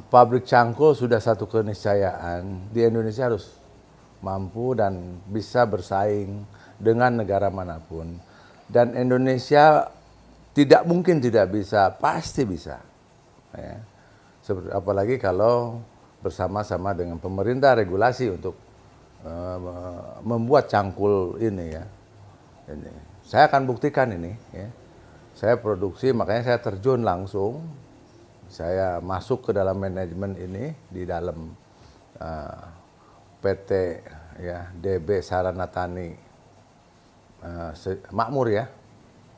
Pabrik cangkul sudah satu keniscayaan di Indonesia harus mampu dan bisa bersaing dengan negara manapun. Dan Indonesia tidak mungkin tidak bisa, pasti bisa. Ya. Apalagi kalau bersama-sama dengan pemerintah regulasi untuk membuat cangkul ini ya. Ini. Saya akan buktikan ini. Ya. Saya produksi, makanya saya terjun langsung. Saya masuk ke dalam manajemen ini di dalam PT ya DB Sarana Tani Makmur ya,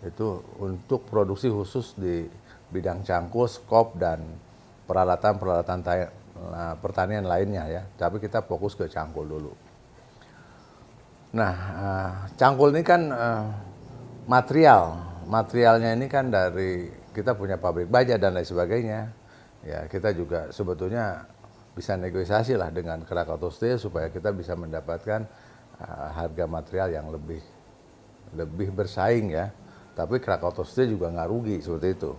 itu untuk produksi khusus di bidang cangkul, skop dan peralatan-peralatan pertanian lainnya ya. Tapi kita fokus ke cangkul dulu. Nah, cangkul ini kan materialnya ini kan dari kita punya pabrik baja dan lain sebagainya. Ya, kita juga sebetulnya bisa negosiasi lah dengan Krakatau Steel supaya kita bisa mendapatkan harga material yang lebih bersaing ya. Tapi Krakatau Steel juga nggak rugi seperti itu.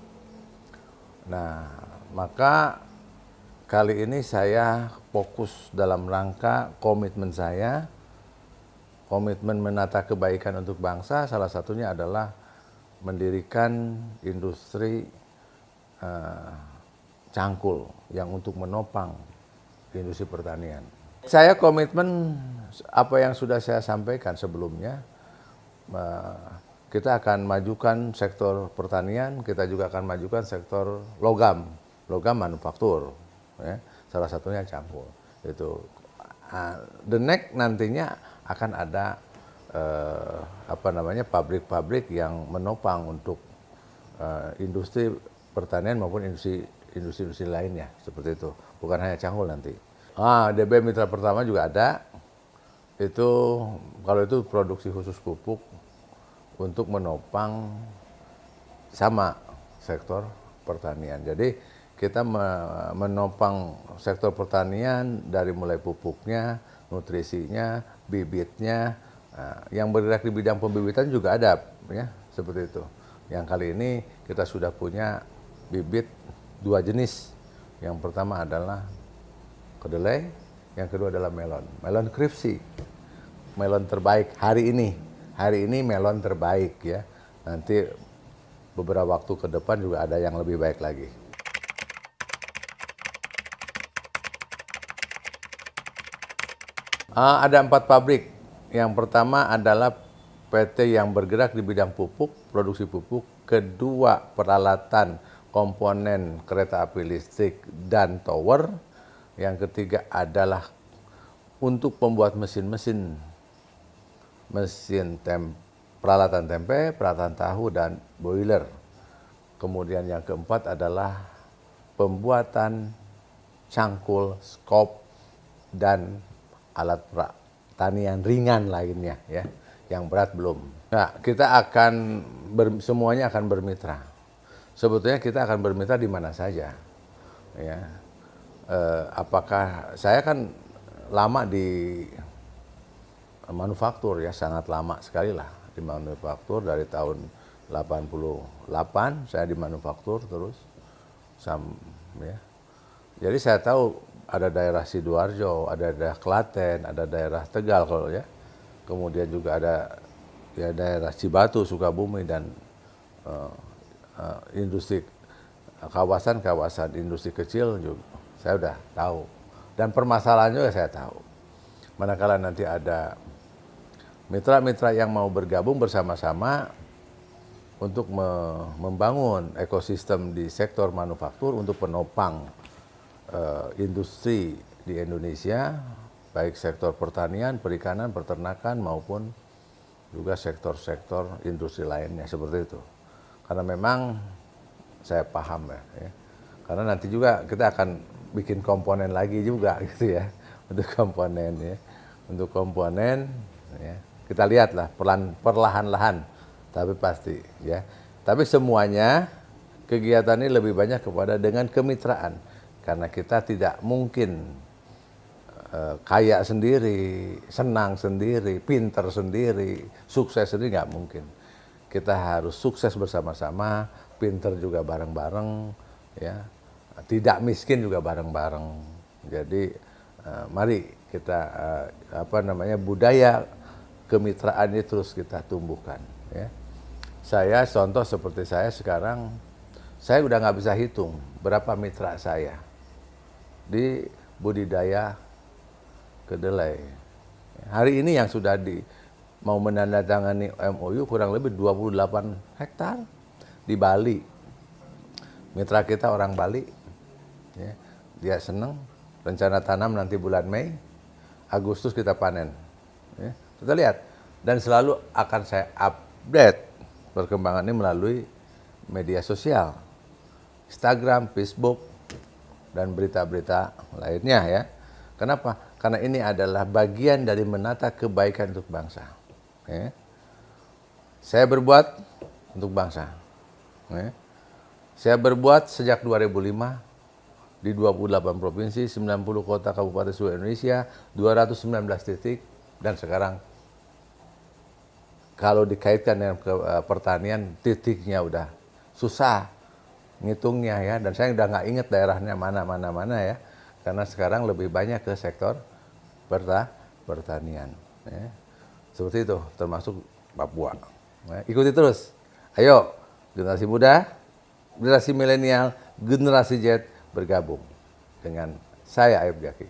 Nah, maka kali ini saya fokus dalam rangka komitmen saya, komitmen menata kebaikan untuk bangsa, salah satunya adalah mendirikan industri cangkul yang untuk menopang industri pertanian. Saya komitmen apa yang sudah saya sampaikan sebelumnya, kita akan majukan sektor pertanian, kita juga akan majukan sektor logam manufaktur, ya. Salah satunya cangkul. Itu the next nantinya akan ada pabrik-pabrik yang menopang untuk industri pertanian maupun industri lainnya seperti itu. Bukan hanya cangkul nanti. DB Mitra Pertama juga ada. Itu kalau itu produksi khusus pupuk untuk menopang sama sektor pertanian. Jadi kita menopang sektor pertanian dari mulai pupuknya, nutrisinya, bibitnya. Yang bergerak di bidang pembibitan juga ada, ya seperti itu. Yang kali ini kita sudah punya bibit 2 jenis. Yang pertama adalah kedelai, yang kedua adalah melon. Melon Kripsi, melon terbaik hari ini. Hari ini melon terbaik ya. Nanti beberapa waktu ke depan juga ada yang lebih baik lagi. Ada 4 pabrik. Yang pertama adalah PT yang bergerak di bidang pupuk, produksi pupuk. Kedua, peralatan komponen kereta api listrik dan tower. Yang ketiga adalah untuk pembuat mesin peralatan tempe, peralatan tahu, dan boiler. Kemudian yang keempat adalah pembuatan cangkul, skop, dan alat pertanian ringan lainnya ya, yang berat belum. Nah, kita akan semuanya akan bermitra. Sebetulnya kita akan bermitra di mana saja. Ya, apakah saya kan lama di manufaktur ya, sangat lama sekali lah di manufaktur dari tahun 88 saya di manufaktur terus ya. Jadi saya tahu ada daerah Sidoarjo, ada daerah Klaten, ada daerah Tegal kalau ya. Kemudian juga ada ya daerah Cibatu, Sukabumi, dan industri kawasan industri kecil juga saya udah tahu. Dan permasalahannya juga saya tahu. Manakala nanti ada mitra-mitra yang mau bergabung bersama-sama untuk membangun ekosistem di sektor manufaktur untuk penopang industri di Indonesia, baik sektor pertanian, perikanan, peternakan maupun juga sektor-sektor industri lainnya seperti itu. Karena memang saya paham ya. Karena nanti juga kita akan bikin komponen lagi juga gitu ya, untuk komponen ya. Untuk komponen ya, kita lihatlah perlahan-lahan tapi pasti ya. Tapi semuanya kegiatan ini lebih banyak kepada dengan kemitraan. Karena kita tidak mungkin kaya sendiri, senang sendiri, pinter sendiri, sukses sendiri, nggak mungkin. Kita harus sukses bersama-sama, pinter juga bareng-bareng, ya, tidak miskin juga bareng-bareng. Jadi mari kita budaya kemitraan ini terus kita tumbuhkan. Ya. Saya contoh seperti saya sekarang, saya udah nggak bisa hitung berapa mitra saya di budidaya kedelai. Hari ini yang sudah mau menandatangani MOU kurang lebih 28 hektar di Bali. Mitra kita orang Bali, ya, dia senang. Rencana tanam nanti bulan Mei, Agustus kita panen. Ya, kita lihat. Dan selalu akan saya update perkembangan ini melalui media sosial, Instagram, Facebook, dan berita-berita lainnya ya. Kenapa? Karena ini adalah bagian dari menata kebaikan untuk bangsa. Ya. Saya berbuat untuk bangsa. Ya. Saya berbuat sejak 2005 di 28 provinsi, 90 kota kabupaten seluruh Indonesia, 219 titik, dan sekarang kalau dikaitkan dengan pertanian, titiknya udah susah ngitungnya ya, dan saya udah nggak inget daerahnya mana ya, karena sekarang lebih banyak ke sektor pertanian. Ya. Seperti itu, termasuk Papua. Ya, ikuti terus. Ayo, generasi muda, generasi milenial, generasi Z bergabung dengan saya Ayub Jaki.